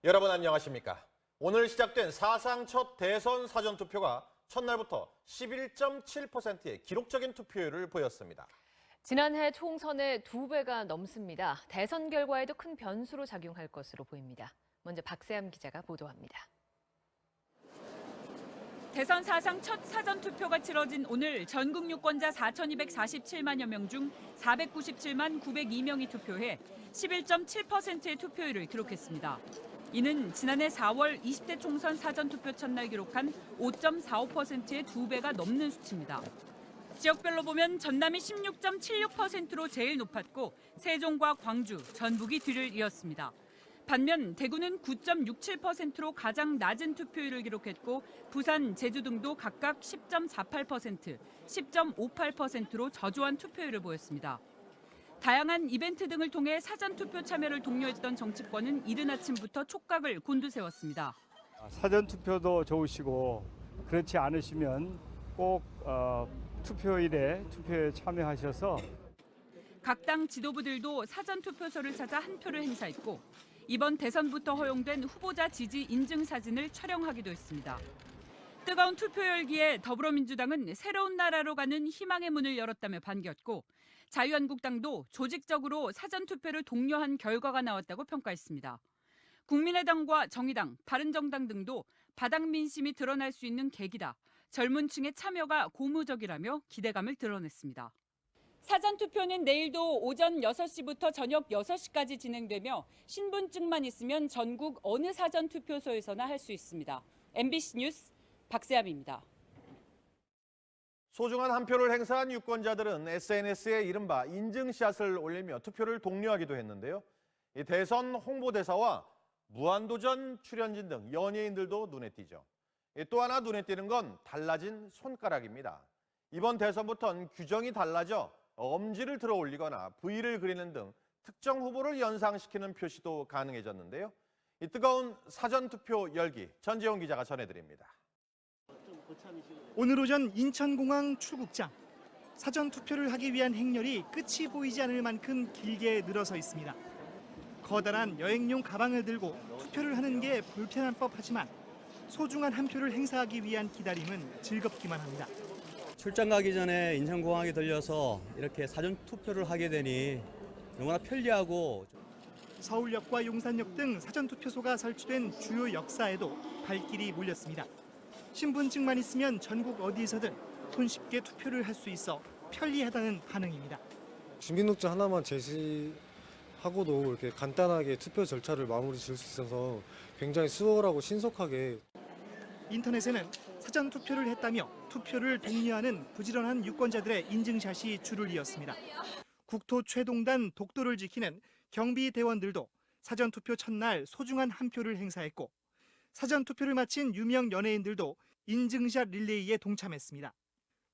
여러분 안녕하십니까? 오늘 시작된 사상 첫 대선 사전투표가 첫날부터 11.7%의 기록적인 투표율을 보였습니다. 지난해 총선의 2배가 넘습니다. 대선 결과에도 큰 변수로 작용할 것으로 보입니다. 먼저 박세암 기자가 보도합니다. 대선 사상 첫 사전투표가 치러진 오늘 전국 유권자 4,247만여 명 중 497만 902명이 투표해 11.7%의 투표율을 기록했습니다. 이는 지난해 4월 20대 총선 사전투표 첫날 기록한 5.45%의 2배가 넘는 수치입니다. 지역별로 보면 전남이 16.76%로 제일 높았고 세종과 광주, 전북이 뒤를 이었습니다. 반면 대구는 9.67%로 가장 낮은 투표율을 기록했고 부산, 제주 등도 각각 10.48%, 10.58%로 저조한 투표율을 보였습니다. 다양한 이벤트 등을 통해 사전투표 참여를 독려했던 정치권은 이른 아침부터 촉각을 곤두세웠습니다. 사전투표도 좋으시고 그렇지 않으시면 꼭 투표에 참여하셔서 각 당 지도부들도 사전투표소를 찾아 한 표를 행사했고 이번 대선부터 허용된 후보자 지지 인증 사진을 촬영하기도 했습니다. 뜨거운 투표 열기에 더불어민주당은 새로운 나라로 가는 희망의 문을 열었다며 반겼고 자유한국당도 조직적으로 사전투표를 독려한 결과가 나왔다고 평가했습니다. 국민의당과 정의당, 바른정당 등도 바닥 민심이 드러날 수 있는 계기다. 젊은 층의 참여가 고무적이라며 기대감을 드러냈습니다. 사전투표는 내일도 오전 6시부터 저녁 6시까지 진행되며 신분증만 있으면 전국 어느 사전투표소에서나 할 수 있습니다. MBC 뉴스 박세암입니다. 소중한 한 표를 행사한 유권자들은 SNS에 이른바 인증샷을 올리며 투표를 독려하기도 했는데요. 이 대선 홍보대사와 무한도전 출연진 등 연예인들도 눈에 띄죠. 또 하나 눈에 띄는 건 달라진 손가락입니다. 이번 대선부터는 규정이 달라져 엄지를 들어 올리거나 V를 그리는 등 특정 후보를 연상시키는 표시도 가능해졌는데요. 이 뜨거운 사전투표 열기 전재용 기자가 전해드립니다. 오늘 오전 인천공항 출국장. 사전투표를 하기 위한 행렬이 끝이 보이지 않을 만큼 길게 늘어서 있습니다. 커다란 여행용 가방을 들고 투표를 하는 게 불편한 법하지만 소중한 한 표를 행사하기 위한 기다림은 즐겁기만 합니다. 출장 가기 전에 인천공항에 들려서 이렇게 사전투표를 하게 되니 너무나 편리하고 서울역과 용산역 등 사전투표소가 설치된 주요 역사에도 발길이 몰렸습니다. 신분증만 있으면 전국 어디서든 손쉽게 투표를 할 수 있어 편리하다는 반응입니다. 주민등록증 하나만 제시하고도 이렇게 간단하게 투표 절차를 마무리 지을 수 있어서 굉장히 수월하고 신속하게. 인터넷에는 사전투표를 했다며 투표를 독려하는 부지런한 유권자들의 인증샷이 줄을 이었습니다. 국토 최동단 독도를 지키는 경비대원들도 사전투표 첫날 소중한 한 표를 행사했고 사전투표를 마친 유명 연예인들도 인증샷 릴레이에 동참했습니다.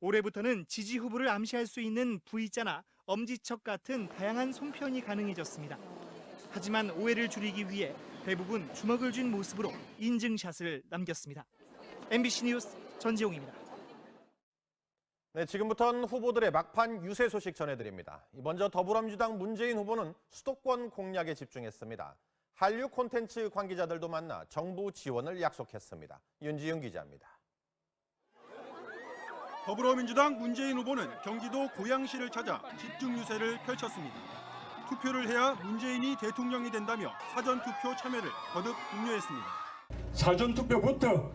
올해부터는 지지 후보를 암시할 수 있는 V자나 엄지척 같은 다양한 손편이 가능해졌습니다. 하지만 오해를 줄이기 위해 대부분 주먹을 쥔 모습으로 인증샷을 남겼습니다. MBC 뉴스 전지용입니다. 네, 지금부터는 후보들의 막판 유세 소식 전해드립니다. 먼저 더불어민주당 문재인 후보는 수도권 공략에 집중했습니다. 한류 콘텐츠 관계자들도 만나 정부 지원을 약속했습니다. 윤지윤 기자입니다. 더불어민주당 문재인 후보는 경기도 고양시를 찾아 집중 유세를 펼쳤습니다. 투표를 해야 문재인이 대통령이 된다며 사전투표 참여를 거듭 독려했습니다. 사전투표부터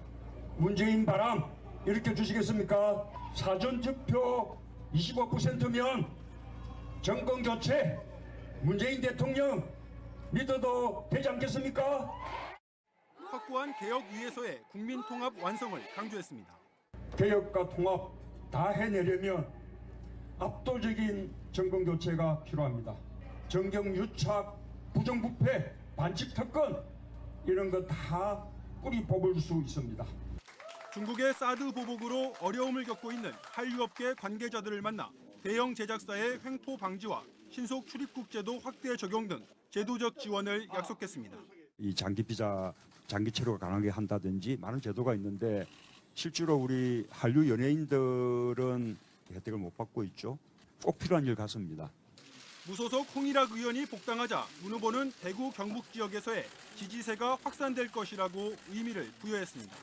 문재인 바람 일으켜 주시겠습니까? 사전투표 25%면 정권 교체, 문재인 대통령 믿어도 되지 않겠습니까? 확고한 개혁 위에서의 국민 통합 완성을 강조했습니다. 개혁과 통합 다 해내려면 압도적인 정권 교체가 필요합니다. 정경유착, 부정부패, 반칙 특권 이런 거 다 뿌리 뽑을 수 있습니다. 중국의 사드 보복으로 어려움을 겪고 있는 한류업계 관계자들을 만나 대형 제작사의 횡포 방지와 신속 출입국 제도 확대 적용 등 제도적 지원을 약속했습니다. 이 장기 비자, 장기 체류가 가능하게 한다든지 많은 제도가 있는데 실제로 우리 한류 연예인들은 혜택을 못 받고 있죠. 꼭 필요한 일 같습니다. 무소속 홍일학 의원이 복당하자 문 후보는 대구 경북 지역에서의 지지세가 확산될 것이라고 의미를 부여했습니다.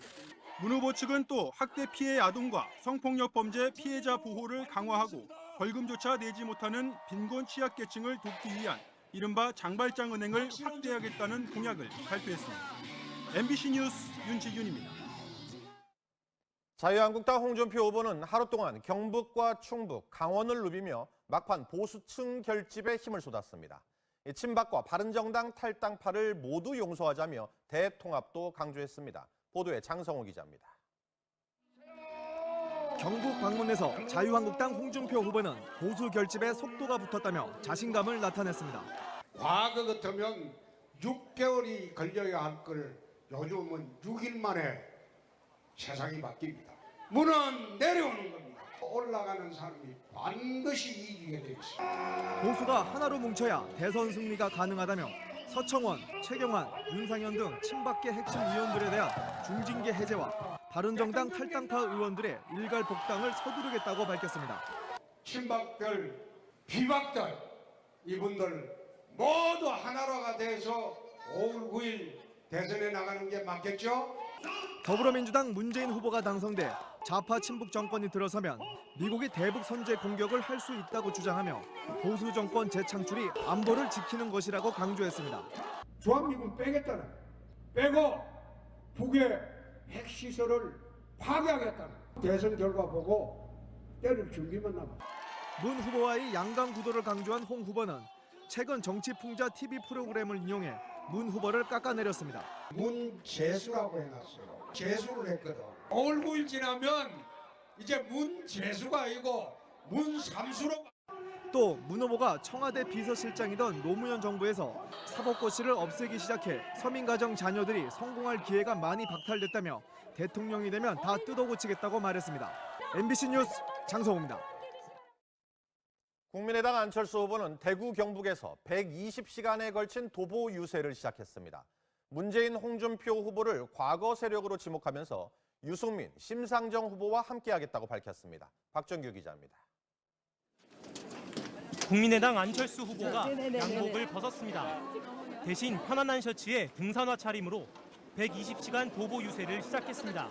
문 후보 측은 또 학대 피해 아동과 성폭력 범죄 피해자 보호를 강화하고 벌금조차 내지 못하는 빈곤 취약계층을 돕기 위한 이른바 장발장 은행을 확대하겠다는 공약을 발표했습니다. MBC 뉴스 윤지윤입니다. 자유한국당 홍준표 후보는 하루 동안 경북과 충북, 강원을 누비며 막판 보수층 결집에 힘을 쏟았습니다. 친박과 바른정당 탈당파를 모두 용서하자며 대통합도 강조했습니다. 보도에 장성호 기자입니다. 경북 방문에서 자유한국당 홍준표 후보는 보수 결집에 속도가 붙었다며 자신감을 나타냈습니다. 과거 같으면 6개월이 걸려야 할 걸 요즘은 6일 만에 세상이 바뀝니다. 문은 내려오는 겁니다. 올라가는 사람이 반드시 이기게 돼 있습니다. 보수가 하나로 뭉쳐야 대선 승리가 가능하다며 서청원, 최경환, 윤상현 등 친박계 핵심 의원들에 대한 중징계 해제와 바른정당 탈당파 의원들의 일괄 복당을 서두르겠다고 밝혔습니다. 친박들, 비박들 이분들 모두 하나로가 돼서 5월 9일 대선에 나가는 게 맞겠죠? 더불어민주당 문재인 후보가 당선돼 좌파 친북 정권이 들어서면 미국이 대북 선제 공격을 할 수 있다고 주장하며 보수 정권 재창출이 안보를 지키는 것이라고 강조했습니다. 주한미군 빼겠다는, 빼고 북의 핵시설을 파괴하겠다는 대선 결과 보고 때를 즐기면 남아. 문 후보와의 양강 구도를 강조한 홍 후보는 최근 정치풍자 TV 프로그램을 인용해 문 후보를 깎아내렸습니다. 문재수라고 해놨어요. 재수를 했거든. 5월 9일 지나면 이제 문재수가 아니고 문삼수로. 또 문 후보가 청와대 비서실장이던 노무현 정부에서 사법고시를 없애기 시작해 서민가정 자녀들이 성공할 기회가 많이 박탈됐다며 대통령이 되면 다 뜯어고치겠다고 말했습니다. MBC 뉴스 장성호입니다. 국민의당 안철수 후보는 대구 경북에서 120시간에 걸친 도보 유세를 시작했습니다. 문재인 홍준표 후보를 과거 세력으로 지목하면서 유승민, 심상정 후보와 함께하겠다고 밝혔습니다. 박정규 기자입니다. 국민의당 안철수 후보가 양복을 벗었습니다. 대신 편안한 셔츠에 등산화 차림으로 120시간 도보 유세를 시작했습니다.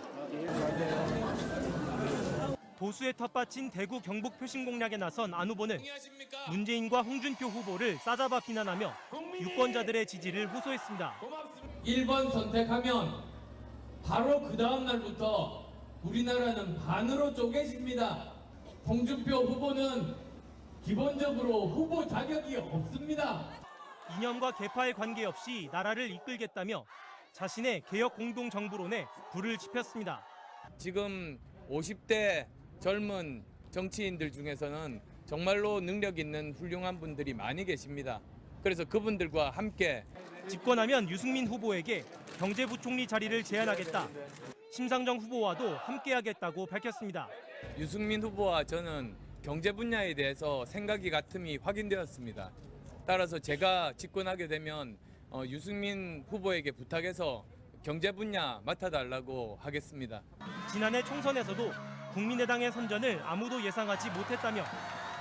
보수의 텃밭인 대구 경북 표심 공략에 나선 안 후보는 문재인과 홍준표 후보를 싸잡아 비난하며 유권자들의 지지를 호소했습니다. 1번 선택하면 바로 그 다음 날부터 우리나라는 반으로 쪼개집니다. 홍준표 후보는 기본적으로 후보 자격이 없습니다. 이념과 계파에 관계없이 나라를 이끌겠다며 자신의 개혁 공동정부론에 불을 지폈습니다. 지금 50대 젊은 정치인들 중에서는 정말로 능력 있는 훌륭한 분들이 많이 계십니다. 그래서 그분들과 함께 집권하면 유승민 후보에게 경제부총리 자리를 제안하겠다. 심상정 후보와도 함께하겠다고 밝혔습니다. 유승민 후보와 저는 경제 분야에 대해서 생각이 같음이 확인되었습니다. 따라서 제가 집권하게 되면 유승민 후보에게 부탁해서 경제 분야 맡아달라고 하겠습니다. 지난해 총선에서도 국민의당의 선전을 아무도 예상하지 못했다며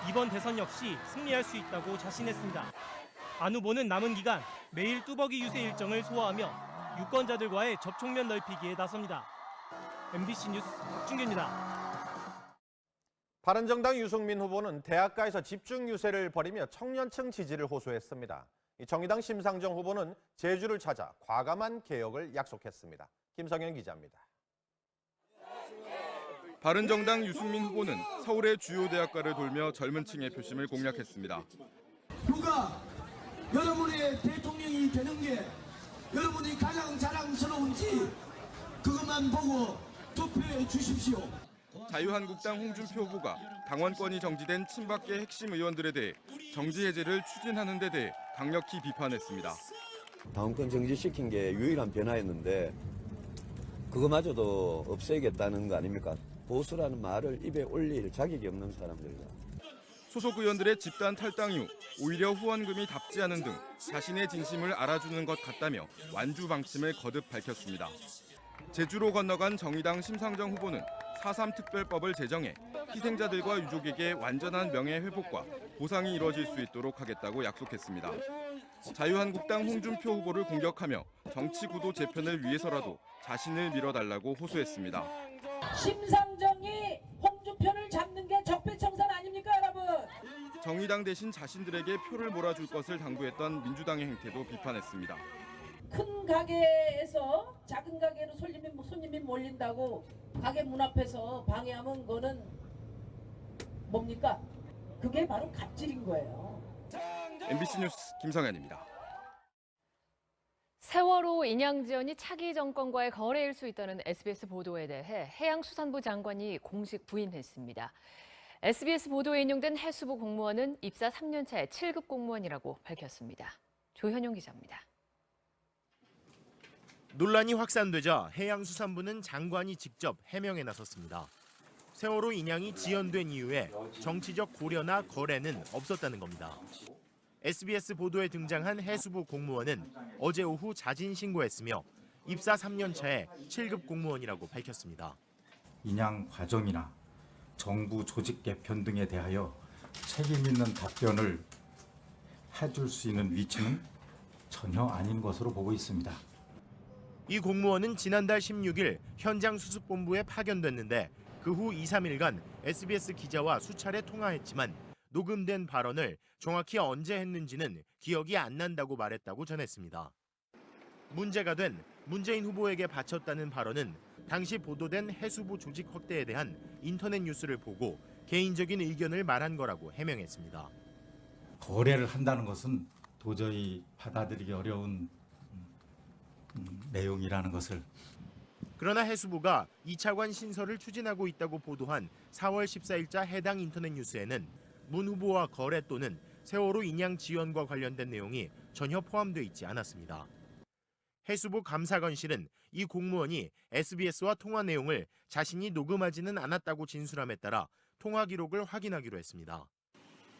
이번 대선 역시 승리할 수 있다고 자신했습니다. 안 후보는 남은 기간 매일 뚜벅이 유세 일정을 소화하며 유권자들과의 접촉면 넓히기에 나섭니다. MBC 뉴스 박준규입니다. 바른정당 유승민 후보는 대학가에서 집중 유세를 벌이며 청년층 지지를 호소했습니다. 정의당 심상정 후보는 제주를 찾아 과감한 개혁을 약속했습니다. 김성현 기자입니다. 바른정당 유승민 후보는 서울의 주요 대학가를 돌며 젊은 층의 표심을 공략했습니다. 누가 여러분의 대통령이 되는 게 여러분이 가장 자랑스러운지 그것만 보고 투표해 주십시오. 자유한국당 홍준표 후보가 당원권이 정지된 친박계 핵심 의원들에 대해 정지 해제를 추진하는 데 대해 강력히 비판했습니다. 당원권 정지시킨 게 유일한 변화였는데 그거마저도 없애겠다는 거 아닙니까? 보수라는 말을 입에 올릴 자격이 없는 사람들이다. 소속 의원들의 집단 탈당 이후 오히려 후원금이 답지 않은 등 자신의 진심을 알아주는 것 같다며 완주 방침을 거듭 밝혔습니다. 제주로 건너간 정의당 심상정 후보는 4.3 특별법을 제정해 희생자들과 유족에게 완전한 명예 회복과 보상이 이뤄질 수 있도록 하겠다고 약속했습니다. 자유한국당 홍준표 후보를 공격하며 정치 구도 재편을 위해서라도 자신을 밀어달라고 호소했습니다. 심상정이 홍준표를 잡는 게 적폐청산 아닙니까, 여러분? 정의당 대신 자신들에게 표를 몰아줄 것을 당부했던 민주당의 행태도 비판했습니다. 큰 가게에서 작은 가게로 손님이 몰린다고 가게 문 앞에서 방해하면 그거는 뭡니까? 그게 바로 갑질인 거예요. MBC 뉴스 김성현입니다. 세월호 인양 지원이 차기 정권과의 거래일 수 있다는 SBS 보도에 대해 해양수산부 장관이 공식 부인했습니다. SBS 보도에 인용된 해수부 공무원은 입사 3년 차의 7급 공무원이라고 밝혔습니다. 조현용 기자입니다. 논란이 확산되자 해양수산부는 장관이 직접 해명에 나섰습니다. 세월호 인양이 지연된 이후에 정치적 고려나 거래는 없었다는 겁니다. SBS 보도에 등장한 해수부 공무원은 어제 오후 자진 신고했으며 입사 3년 차의 7급 공무원이라고 밝혔습니다. 인양 과정이나 정부 조직 개편 등에 대하여 책임 있는 답변을 해줄 수 있는 위치는 전혀 아닌 것으로 보고 있습니다. 이 공무원은 지난달 16일 현장 수습본부에 파견됐는데 그 후 2, 3일간 SBS 기자와 수차례 통화했지만 녹음된 발언을 정확히 언제 했는지는 기억이 안 난다고 말했다고 전했습니다. 문제가 된 문재인 후보에게 바쳤다는 발언은 당시 보도된 해수부 조직 확대에 대한 인터넷 뉴스를 보고 개인적인 의견을 말한 거라고 해명했습니다. 거래를 한다는 것은 도저히 받아들이기 어려운 내용이라는 것을. 그러나 해수부가 2차관 신설을 추진하고 있다고 보도한 4월 14일자 해당 인터넷 뉴스에는 문 후보와 거래 또는 세월호 인양 지원과 관련된 내용이 전혀 포함되어 있지 않았습니다. 해수부 감사관실은 이 공무원이 SBS와 통화 내용을 자신이 녹음하지는 않았다고 진술함에 따라 통화 기록을 확인하기로 했습니다.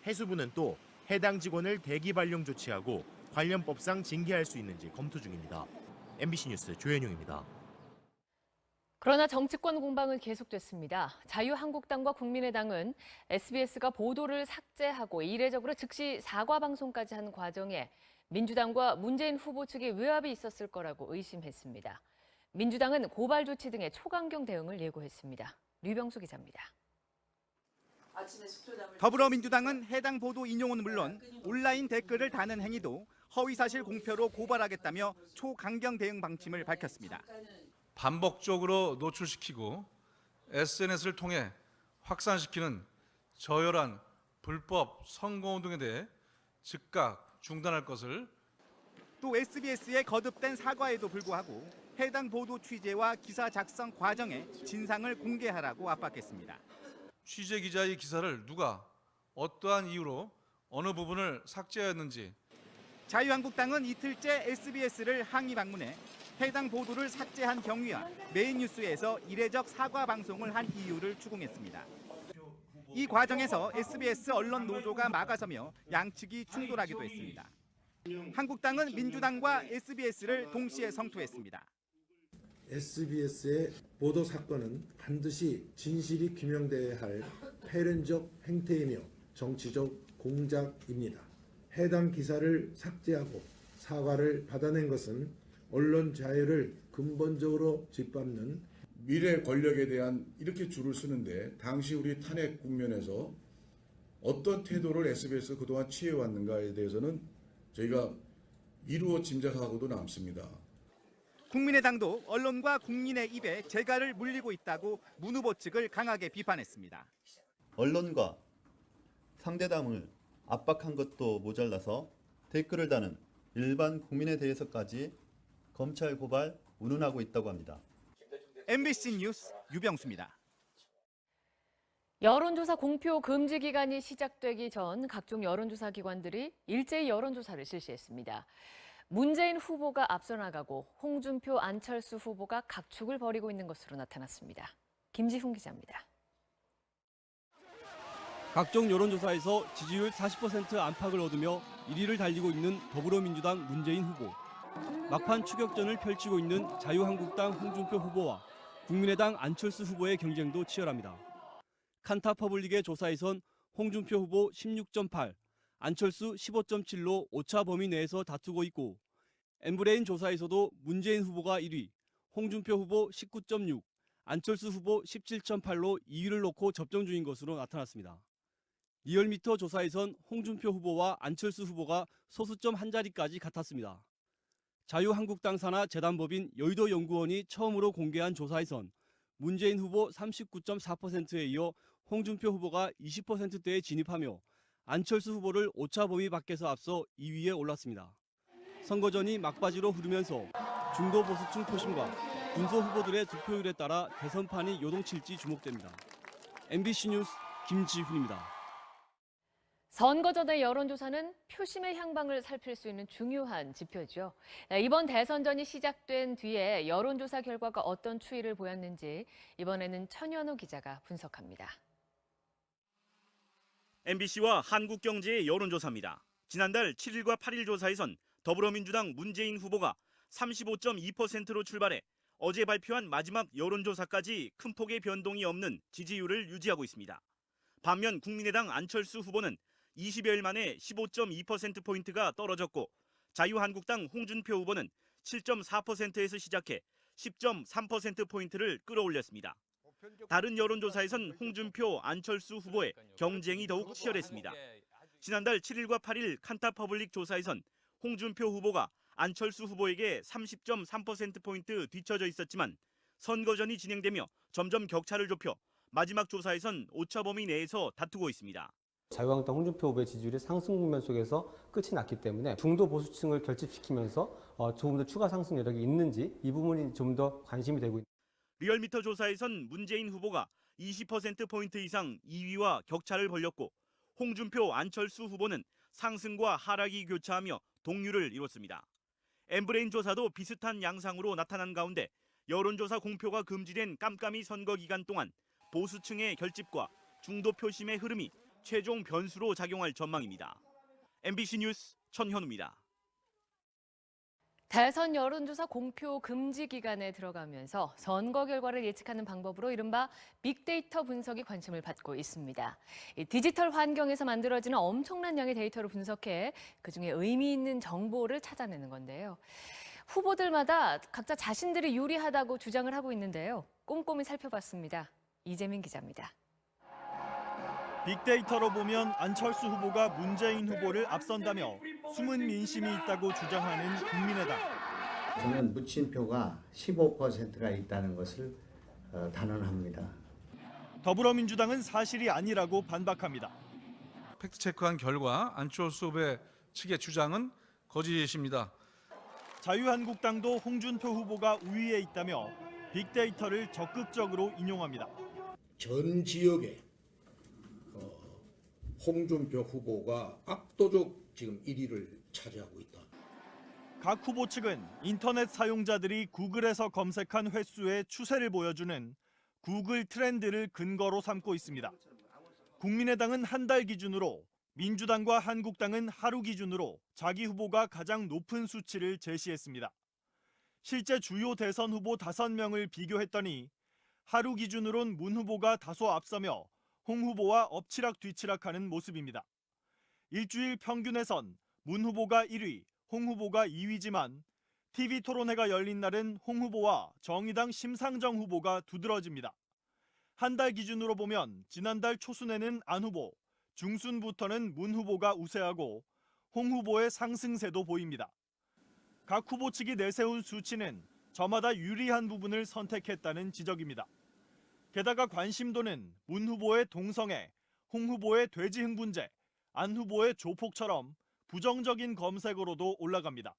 해수부는 또 해당 직원을 대기 발령 조치하고 관련 법상 징계할 수 있는지 검토 중입니다. MBC 뉴스 조현용입니다. 그러나 정치권 공방은 계속됐습니다. 자유한국당과 국민의당은 SBS가 보도를 삭제하고 이례적으로 즉시 사과 방송까지 한 과정에 민주당과 문재인 후보 측의 외압이 있었을 거라고 의심했습니다. 민주당은 고발 조치 등의 초강경 대응을 예고했습니다. 류병수 기자입니다. 더불어민주당은 해당 보도 인용은 물론 온라인 댓글을 다는 행위도 허위사실 공표로 고발하겠다며 초강경 대응 방침을 밝혔습니다. 반복적으로 노출시키고 SNS를 통해 확산시키는 저열한 불법 선거운동에 대해 즉각 중단할 것을. 또 SBS의 거듭된 사과에도 불구하고 해당 보도 취재와 기사 작성 과정의 진상을 공개하라고 압박했습니다. 취재 기자의 기사를 누가 어떠한 이유로 어느 부분을 삭제하였는지. 자유한국당은 이틀째 SBS를 항의 방문해 해당 보도를 삭제한 경위와 메인 뉴스에서 이례적 사과 방송을 한 이유를 추궁했습니다. 이 과정에서 SBS 언론 노조가 막아서며 양측이 충돌하기도 했습니다. 한국당은 민주당과 SBS를 동시에 성토했습니다. SBS의 보도 사건은 반드시 진실이 규명돼야 할 패륜적 행태이며 정치적 공작입니다. 해당 기사를 삭제하고 사과를 받아낸 것은 언론 자유를 근본적으로 짓밟는 미래 권력에 대한 이렇게 줄을 서는데 당시 우리 탄핵 국면에서 어떤 태도를 SBS 그동안 취해왔는가에 대해서는 저희가 이루어 짐작하고도 남습니다. 국민의당도 언론과 국민의 입에 재갈을 물리고 있다고 문 후보 측을 강하게 비판했습니다. 언론과 상대당을 압박한 것도 모자라서 댓글을 다는 일반 국민에 대해서까지 검찰 고발 운운하고 있다고 합니다. MBC 뉴스 유병수입니다. 여론조사 공표 금지 기간이 시작되기 전 각종 여론조사 기관들이 일제히 여론조사를 실시했습니다. 문재인 후보가 앞서 나가고 홍준표, 안철수 후보가 각축을 벌이고 있는 것으로 나타났습니다. 김지훈 기자입니다. 각종 여론조사에서 지지율 40% 안팎을 얻으며 1위를 달리고 있는 더불어민주당 문재인 후보. 막판 추격전을 펼치고 있는 자유한국당 홍준표 후보와 국민의당 안철수 후보의 경쟁도 치열합니다. 칸타퍼블릭의 조사에선 홍준표 후보 16.8, 안철수 15.7로 오차 범위 내에서 다투고 있고 엠브레인 조사에서도 문재인 후보가 1위, 홍준표 후보 19.6, 안철수 후보 17.8로 2위를 놓고 접전 중인 것으로 나타났습니다. 리얼미터 조사에선 홍준표 후보와 안철수 후보가 소수점 한 자리까지 같았습니다. 자유한국당 산하 재단법인 여의도연구원이 처음으로 공개한 조사에선 문재인 후보 39.4%에 이어 홍준표 후보가 20%대에 진입하며 안철수 후보를 오차 범위 밖에서 앞서 2위에 올랐습니다. 선거전이 막바지로 흐르면서 중도 보수층 표심과 군소 후보들의 득표율에 따라 대선판이 요동칠지 주목됩니다. MBC 뉴스 김지훈입니다. 선거 전의 여론조사는 표심의 향방을 살필 수 있는 중요한 지표죠. 이번 대선전이 시작된 뒤에 여론조사 결과가 어떤 추이를 보였는지 이번에는 천현우 기자가 분석합니다. MBC와 한국경제의 여론조사입니다. 지난달 7일과 8일 조사에선 더불어민주당 문재인 후보가 35.2%로 출발해 어제 발표한 마지막 여론조사까지 큰 폭의 변동이 없는 지지율을 유지하고 있습니다. 반면 국민의당 안철수 후보는 20여일 만에 15.2%포인트가 떨어졌고 자유한국당 홍준표 후보는 7.4%에서 시작해 10.3%포인트를 끌어올렸습니다. 다른 여론조사에선 홍준표, 안철수 후보의 경쟁이 더욱 치열했습니다. 지난달 7일과 8일 칸타퍼블릭 조사에선 홍준표 후보가 안철수 후보에게 30.3%포인트 뒤처져 있었지만 선거전이 진행되며 점점 격차를 좁혀 마지막 조사에선 오차 범위 내에서 다투고 있습니다. 자유한국당 홍준표 후보의 지지율이 상승 국면 속에서 끝이 났기 때문에 중도 보수층을 결집시키면서 조금 더 추가 상승 여력이 있는지 이 부분이 좀 더 관심이 되고 있습니다. 리얼미터 조사에선 문재인 후보가 20%포인트 이상 2위와 격차를 벌렸고 홍준표, 안철수 후보는 상승과 하락이 교차하며 동률을 이뤘습니다. 엠브레인 조사도 비슷한 양상으로 나타난 가운데 여론조사 공표가 금지된 깜깜이 선거 기간 동안 보수층의 결집과 중도 표심의 흐름이 최종 변수로 작용할 전망입니다. MBC 뉴스 천현우입니다. 대선 여론조사 공표 금지 기간에 들어가면서 선거 결과를 예측하는 방법으로 이른바 빅데이터 분석이 관심을 받고 있습니다. 이 디지털 환경에서 만들어지는 엄청난 양의 데이터를 분석해 그중에 의미 있는 정보를 찾아내는 건데요. 후보들마다 각자 자신들이 유리하다고 주장을 하고 있는데요. 꼼꼼히 살펴봤습니다. 이재민 기자입니다. 빅데이터로 보면 안철수 후보가 문재인 후보를 앞선다며 숨은 민심이 있다고 주장하는 국민의당. 저는 무친표가 15%가 있다는 것을 단언합니다. 더불어민주당은 사실이 아니라고 반박합니다. 팩트체크한 결과 안철수 후보의 측의 주장은 거짓입니다. 자유한국당도 홍준표 후보가 우위에 있다며 빅데이터를 적극적으로 인용합니다. 전 지역에 홍준표 후보가 압도적 지금 1위를 차지하고 있다. 각 후보 측은 인터넷 사용자들이 구글에서 검색한 횟수의 추세를 보여주는 구글 트렌드를 근거로 삼고 있습니다. 국민의당은 한 달 기준으로, 민주당과 한국당은 하루 기준으로 자기 후보가 가장 높은 수치를 제시했습니다. 실제 주요 대선 후보 5명을 비교했더니 하루 기준으론 문 후보가 다소 앞서며 홍 후보와 엎치락뒤치락하는 모습입니다. 일주일 평균에선 문 후보가 1위, 홍 후보가 2위지만 TV토론회가 열린 날은 홍 후보와 정의당 심상정 후보가 두드러집니다. 한 달 기준으로 보면 지난달 초순에는 안 후보, 중순부터는 문 후보가 우세하고 홍 후보의 상승세도 보입니다. 각 후보 측이 내세운 수치는 저마다 유리한 부분을 선택했다는 지적입니다. 게다가 관심도는 문 후보의 동성애, 홍 후보의 돼지 흥분제, 안 후보의 조폭처럼 부정적인 검색어로도 올라갑니다.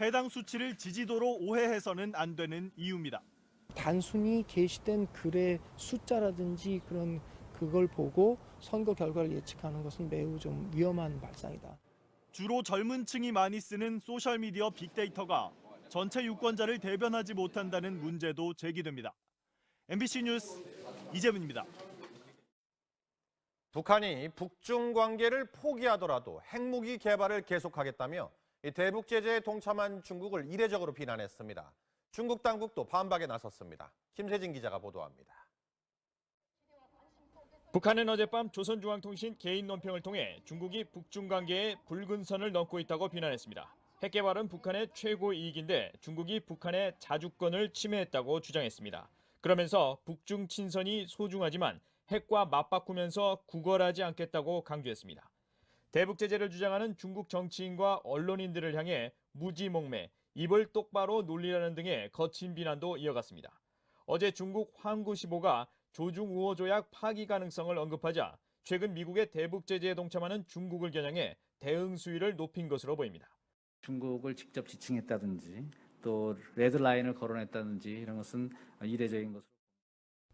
해당 수치를 지지도로 오해해서는 안 되는 이유입니다. 단순히 게시된 글의 숫자라든지 그걸 보고 선거 결과를 예측하는 것은 매우 좀 위험한 발상이다. 주로 젊은 층이 많이 쓰는 소셜미디어 빅데이터가 전체 유권자를 대변하지 못한다는 문제도 제기됩니다. MBC 뉴스 이재문입니다. 북한이 북중 관계를 포기하더라도 핵무기 개발을 계속하겠다며 대북 제재에 동참한 중국을 이례적으로 비난했습니다. 중국 당국도 반박에 나섰습니다. 김세진 기자가 보도합니다. 북한은 어젯밤 조선중앙통신 개인 논평을 통해 중국이 북중 관계에 붉은 선을 넘고 있다고 비난했습니다. 핵 개발은 북한의 최고 이익인데 중국이 북한의 자주권을 침해했다고 주장했습니다. 그러면서 북중 친선이 소중하지만 핵과 맞바꾸면서 구걸하지 않겠다고 강조했습니다. 대북 제재를 주장하는 중국 정치인과 언론인들을 향해 무지몽매, 입을 똑바로 놀리라는 등의 거친 비난도 이어갔습니다. 어제 중국 환구시보가 조중우호 조약 파기 가능성을 언급하자 최근 미국의 대북 제재에 동참하는 중국을 겨냥해 대응 수위를 높인 것으로 보입니다. 중국을 직접 지칭했다든지 또 레드라인을 거론했다든지 이런 것은 이례적인 것으로.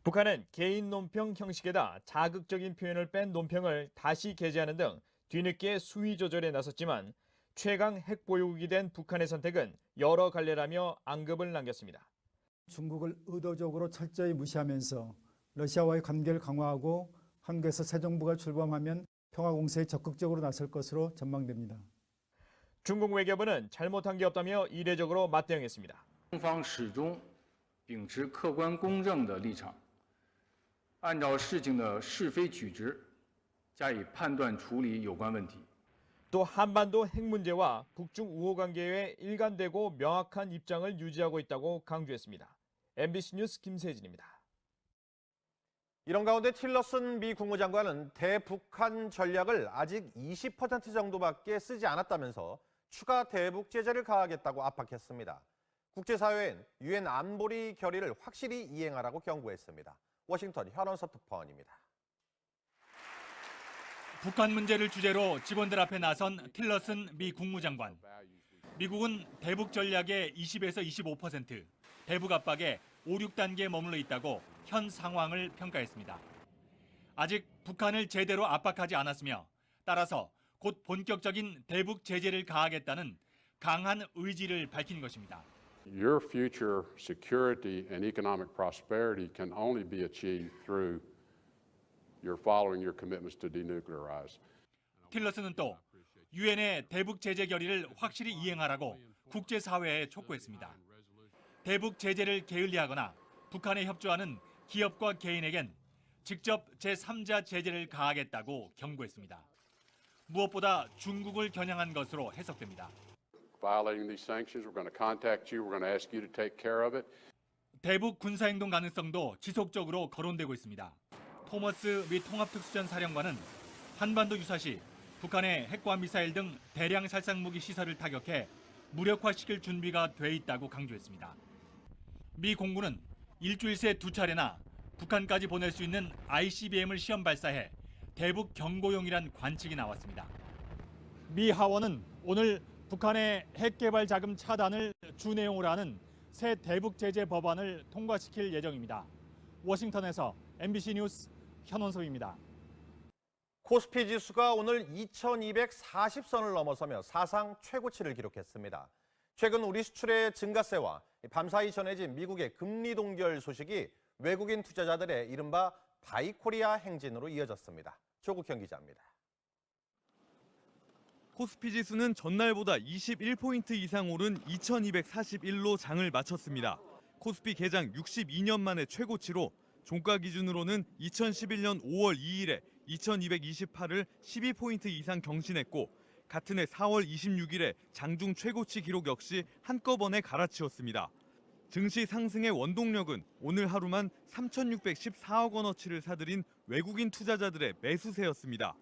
북한은 개인 논평 형식에다 자극적인 표현을 뺀 논평을 다시 게재하는 등 뒤늦게 수위 조절에 나섰지만 최강 핵 보유국이 된 북한의 선택은 여러 갈래라며 앙급을 남겼습니다. 중국을 의도적으로 철저히 무시하면서 러시아와의 관계를 강화하고 한국에서 새 정부가 출범하면 평화 공세에 적극적으로 나설 것으로 전망됩니다. 중국 외교부는 잘못한 게 없다며 이례적으로 맞대응했습니다. 中方始终秉持客观公正的立场，按照事情的是非曲直加以判断处理有关问题。 또 한반도 핵 문제와 북중 우호 관계에 일관되고 명확한 입장을 유지하고 있다고 강조했습니다. MBC 뉴스 김세진입니다. 이런 가운데 틸러슨 미 국무장관은 대북한 전략을 아직 20% 정도밖에 쓰지 않았다면서 추가 대북 제재를 가하겠다고 압박했습니다. 국제사회엔 유엔 안보리 결의를 확실히 이행하라고 경고했습니다. 워싱턴 현원섭 특파원입니다. 북한 문제를 주제로 직원들 앞에 나선 틸러슨 미 국무장관. 미국은 대북 전략의 20에서 25%, 대북 압박에 5, 6단계에 머물러 있다고 현 상황을 평가했습니다. 아직 북한을 제대로 압박하지 않았으며 따라서 곧 본격적인 대북 제재를 가하겠다는 강한 의지를 밝힌 것입니다. Your future security and economic prosperity can only be achieved through your following your commitments to denuclearize. 틸러슨은 또 유엔의 대북 제재 결의를 확실히 이행하라고 국제사회에 촉구했습니다. 대북 제재를 게을리하거나 북한에 협조하는 기업과 개인에겐 직접 제3자 제재를 가하겠다고 경고했습니다. 무엇보다 중국을 겨냥한 것으로 해석됩니다. Violating these sanctions, we're going to contact you. We're going to ask you to take care of it. 대북 군사행동 가능성도 지속적으로 거론되고 있습니다. 토머스 미 통합특수전 사령관은 한반도 유사시 북한의 핵과 미사일 등 대량 살상무기 시설을 타격해 무력화시킬 준비가 돼 있다고 강조했습니다. 미 공군은 일주일 새 2차례나 북한까지 보낼 수 있는 ICBM을 시험 발사해 대북 경고용이란 관측이 나왔습니다. 미 하원은 오늘 북한의 핵 개발 자금 차단을 주 내용으로 하는 새 대북 제재 법안을 통과시킬 예정입니다. 워싱턴에서 MBC 뉴스 현원섭입니다. 코스피 지수가 오늘 2240선을 넘어서며 사상 최고치를 기록했습니다. 최근 우리 수출의 증가세와 밤사이 전해진 미국의 금리 동결 소식이 외국인 투자자들의 이른바 바이코리아 행진으로 이어졌습니다. 조국현 기자입니다. 코스피 지수는 전날보다 21포인트 이상 오른 2241로 장을 마쳤습니다. 코스피 개장 62년 만에 최고치로 종가 기준으로는 2011년 5월 2일에 2228을 12포인트 이상 경신했고 같은 해 4월 26일에 장중 최고치 기록 역시 한꺼번에 갈아치웠습니다. 증시 상승의 원동력은 오늘 하루만 3,614억 원어치를 사들인 외국인 투자자들의 매수세였습니다.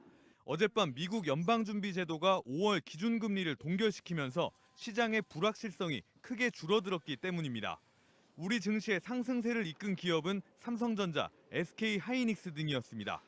어젯밤 미국 연방준비제도가 5월 기준금리를 동결시키면서 시장의 불확실성이 크게 줄어들었기 때문입니다. 우리 증시의 상승세를 이끈 기업은 삼성전자, SK하이닉스 등이었습니다.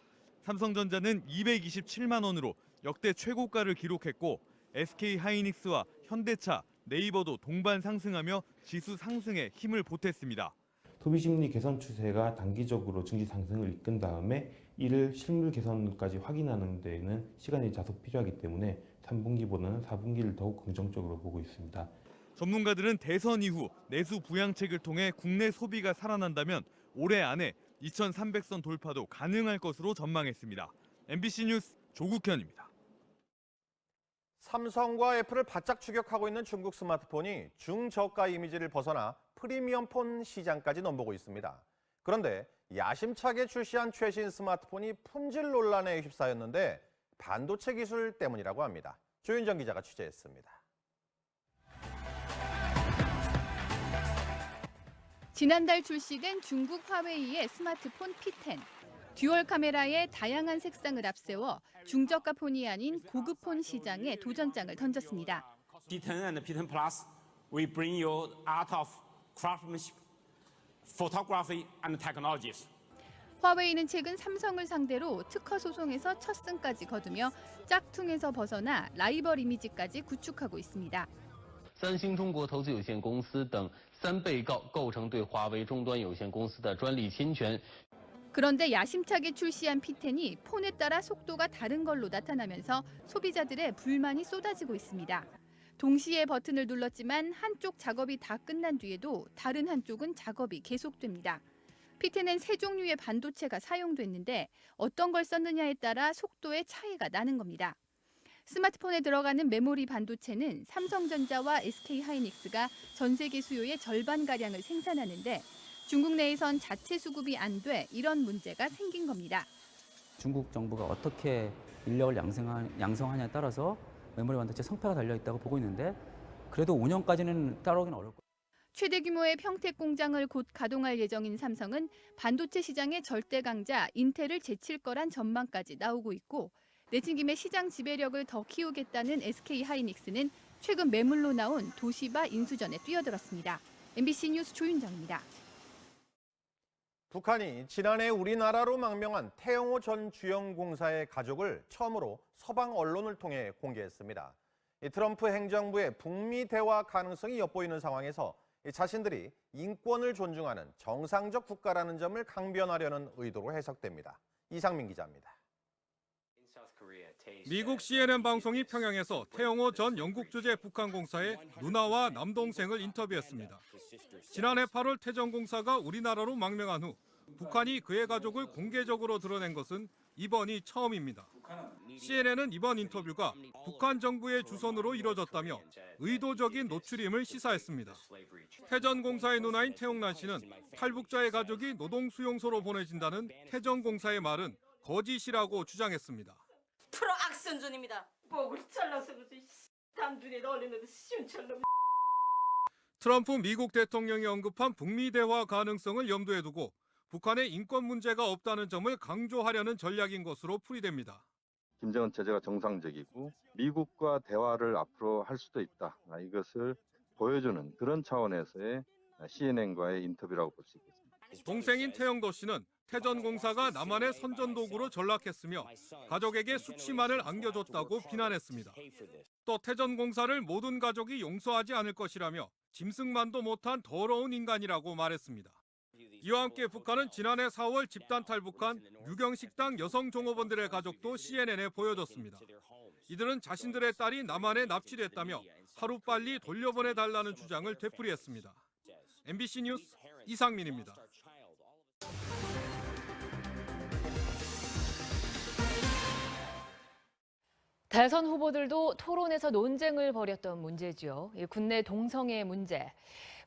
삼성전자는 227만 원으로 역대 최고가를 기록했고 SK하이닉스와 현대차, 네이버도 동반 상승하며 지수 상승에 힘을 보탰습니다. 소비심리 개선 추세가 단기적으로 증시 상승을 이끈 다음에 이를 실물 개선까지 확인하는 데에는 시간이 다소 필요하기 때문에 3분기보다는 4분기를 더욱 긍정적으로 보고 있습니다. 전문가들은 대선 이후 내수 부양책을 통해 국내 소비가 살아난다면 올해 안에 2,300선 돌파도 가능할 것으로 전망했습니다. MBC 뉴스 조국현입니다. 삼성과 애플을 바짝 추격하고 있는 중국 스마트폰이 중저가 이미지를 벗어나 프리미엄폰 시장까지 넘보고 있습니다. 그런데 야심차게 출시한 최신 스마트폰이 품질 논란에 휩싸였는데 반도체 기술 때문이라고 합니다. 조윤정 기자가 취재했습니다. 지난달 출시된 중국 화웨이의 스마트폰 P10. 듀얼 카메라에 다양한 색상을 앞세워 중저가 폰이 아닌 고급 폰 시장에 도전장을 던졌습니다. P10 and P10 Plus, we bring you art of craftsmanship, photography and technologies. 화웨이는 최근 삼성을 상대로 특허 소송에서 첫 승까지 거두며 짝퉁에서 벗어나 라이벌 이미지까지 구축하고 있습니다. 三星中国投资有限公司等3被告构成对华为终端有限公司的专利侵权。 그런데 야심차게 출시한 P10이 폰에 따라 속도가 다른 걸로 나타나면서 소비자들의 불만이 쏟아지고 있습니다. 동시에 버튼을 눌렀지만 한쪽 작업이 다 끝난 뒤에도 다른 한쪽은 작업이 계속됩니다. P10엔 세 종류의 반도체가 사용됐는데 어떤 걸 썼느냐에 따라 속도의 차이가 나는 겁니다. 스마트폰에 들어가는 메모리 반도체는 삼성전자와 SK하이닉스가 전 세계 수요의 절반가량을 생산하는데 중국 내에선 자체 수급이 안 돼 이런 문제가 생긴 겁니다. 중국 정부가 어떻게 인력을 양성하냐에 따라서 메모리 반도체 성패가 달려있다고 보고 있는데 그래도 5년까지는 따라오기는 어려울 거예요. 최대 규모의 평택 공장을 곧 가동할 예정인 삼성은 반도체 시장의 절대 강자 인텔을 제칠 거란 전망까지 나오고 있고 내친 김에 시장 지배력을 더 키우겠다는 SK하이닉스는 최근 매물로 나온 도시바 인수전에 뛰어들었습니다. MBC 뉴스 조윤정입니다. 북한이 지난해 우리나라로 망명한 태영호 전 주영공사의 가족을 처음으로 서방 언론을 통해 공개했습니다. 트럼프 행정부의 북미 대화 가능성이 엿보이는 상황에서 자신들이 인권을 존중하는 정상적 국가라는 점을 강변하려는 의도로 해석됩니다. 이상민 기자입니다. 미국 CNN 방송이 평양에서 태영호 전 영국 주재 북한 공사의 누나와 남동생을 인터뷰했습니다. 지난해 8월 태정 공사가 우리나라로 망명한 후 북한이 그의 가족을 공개적으로 드러낸 것은 이번이 처음입니다. CNN은 이번 인터뷰가 북한 정부의 주선으로 이뤄졌다며 의도적인 노출임을 시사했습니다. 태전 공사의 누나인 태용란 씨는 탈북자의 가족이 노동수용소로 보내진다는 태정 공사의 말은 거짓이라고 주장했습니다. 프로 악선전입니다. 목을 잘라서 단둘이 넣으려는데 시원처럼. 트럼프 미국 대통령이 언급한 북미 대화 가능성을 염두에 두고 북한의 인권 문제가 없다는 점을 강조하려는 전략인 것으로 풀이됩니다. 김정은 체제가 정상적이고 미국과 대화를 앞으로 할 수도 있다. 이것을 보여주는 그런 차원에서의 CNN과의 인터뷰라고 볼 수 있겠습니다. 동생인 태영도 씨는 태전 공사가 남한의 선전도구로 전락했으며 가족에게 수치만을 안겨줬다고 비난했습니다. 또 태전 공사를 모든 가족이 용서하지 않을 것이라며 짐승만도 못한 더러운 인간이라고 말했습니다. 이와 함께 북한은 지난해 4월 집단 탈북한 유경식당 여성 종업원들의 가족도 CNN에 보여줬습니다. 이들은 자신들의 딸이 남한에 납치됐다며 하루빨리 돌려보내달라는 주장을 되풀이했습니다. MBC 뉴스 이상민입니다. 대선 후보들도 토론에서 논쟁을 벌였던 문제지요. 군내 동성애 문제.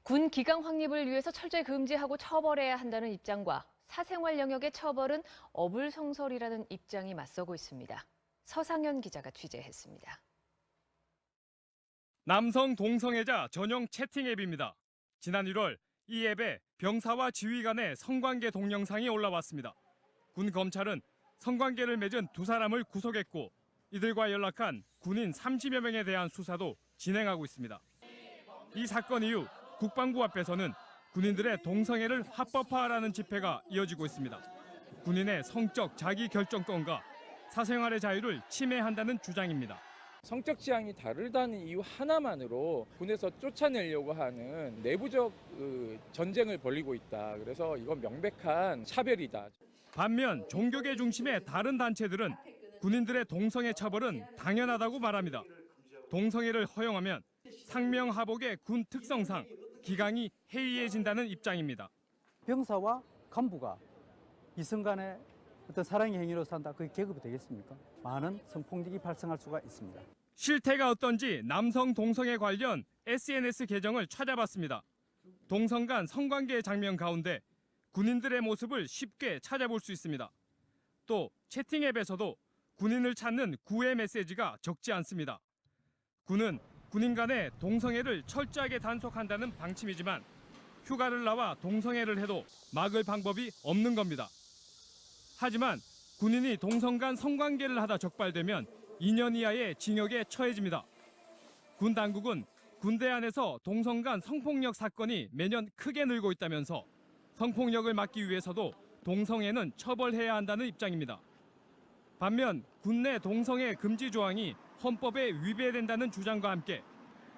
군 기강 확립을 위해서 철저히 금지하고 처벌해야 한다는 입장과 사생활 영역의 처벌은 어불성설이라는 입장이 맞서고 있습니다. 서상현 기자가 취재했습니다. 남성 동성애자 전용 채팅 앱입니다. 지난 1월 이 앱에 병사와 지휘 간의 성관계 동영상이 올라왔습니다. 군 검찰은 성관계를 맺은 두 사람을 구속했고 이들과 연락한 군인 30여 명에 대한 수사도 진행하고 있습니다. 이 사건 이후 국방부 앞에서는 군인들의 동성애를 합법화하라는 집회가 이어지고 있습니다. 군인의 성적 자기 결정권과 사생활의 자유를 침해한다는 주장입니다. 성적 취향이 다르다는 이유 하나만으로 군에서 쫓아내려고 하는 내부적 전쟁을 벌이고 있다. 그래서 이건 명백한 차별이다. 반면 종교계 중심의 다른 단체들은 군인들의 동성애 처벌은 당연하다고 말합니다. 동성애를 허용하면 상명하복의 군 특성상 기강이 해이해진다는 입장입니다. 병사와 간부가 이성 간의 어떤 사랑의 행위로 산다. 그게 계급이 되겠습니까? 많은 성폭력이 발생할 수가 있습니다. 실태가 어떤지 남성 동성애 관련 SNS 계정을 찾아봤습니다. 동성 간 성관계의 장면 가운데 군인들의 모습을 쉽게 찾아볼 수 있습니다. 또 채팅 앱에서도 군인을 찾는 구애 메시지가 적지 않습니다. 군은 군인 간의 동성애를 철저하게 단속한다는 방침이지만 휴가를 나와 동성애를 해도 막을 방법이 없는 겁니다. 하지만 군인이 동성 간 성관계를 하다 적발되면 2년 이하의 징역에 처해집니다. 군 당국은 군대 안에서 동성 간 성폭력 사건이 매년 크게 늘고 있다면서 성폭력을 막기 위해서도 동성애는 처벌해야 한다는 입장입니다. 반면 군내 동성애 금지 조항이 헌법에 위배된다는 주장과 함께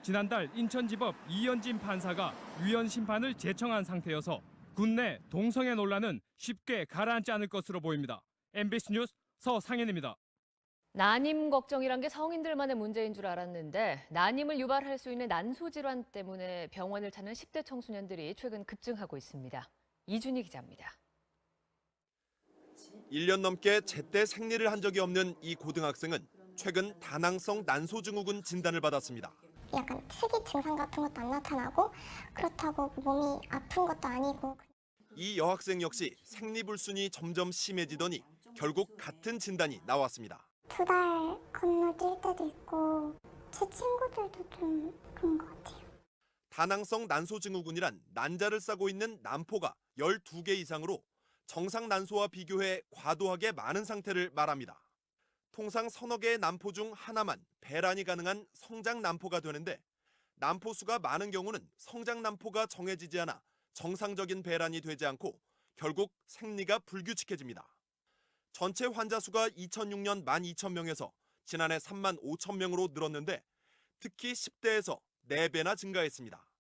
지난달 인천지법 이현진 판사가 위헌 심판을 제청한 상태여서 군내 동성애 논란은 쉽게 가라앉지 않을 것으로 보입니다. MBC 뉴스 서상현입니다. 난임 걱정이란 게 성인들만의 문제인 줄 알았는데 난임을 유발할 수 있는 난소 질환 때문에 병원을 찾는 10대 청소년들이 최근 급증하고 있습니다. 이준희 기자입니다. 1년 넘게 제때 생리를 한 적이 없는 이 고등학생은 최근 다낭성 난소증후군 진단을 받았습니다. 약간 특이 증상 같은 것도 안 나타나고 그렇다고 몸이 아픈 것도 아니고. 이 여학생 역시 생리불순이 점점 심해지더니 결국 같은 진단이 나왔습니다. 2달 건너뛸 때도 있고 제 친구들도 좀 그런 것 같아요. 다낭성 난소증후군이란 난자를 싸고 있는 난포가 12개 이상으로 정상 난소와 비교해 과도하게 많은 상태를 말합니다. 통상 서너 개의 난포 중 하나만 배란이 가능한 성장 난포가 되는데 난포 수가 많은 경우는 성장 난포가 정해지지 않아 정상적인 배란이 되지 않고 결국 생리가 불규칙해집니다. 전체 환자 수가 2006년 12,000명에서 지난해 35,000명으로 늘었는데 특히 10대에서 4배나 증가했습니다.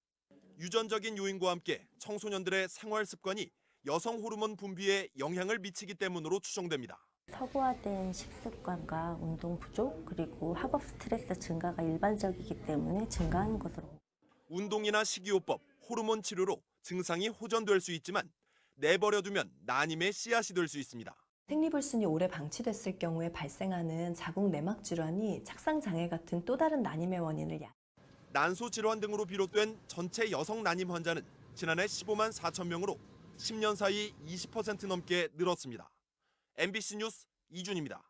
유전적인 요인과 함께 청소년들의 생활 습관이 여성 호르몬 분비에 영향을 미치기 때문으로 추정됩니다. 서구화된 식습관과 운동 부족 그리고 학업 스트레스 증가가 일반적이기 때문에 증가하는 것으로. 운동이나 식이요법, 호르몬 치료로 증상이 호전될 수 있지만 내버려두면 난임의 씨앗이 될 수 있습니다. 생리불순이 오래 방치됐을 경우에 발생하는 자궁 내막 질환이 착상 장애 같은 또 다른 난임의 원인을 난소 질환 등으로 비롯된 전체 여성 난임 환자는 지난해 15만 4천 명으로 10년 사이 20% 넘게 늘었습니다. MBC 뉴스 이준입니다.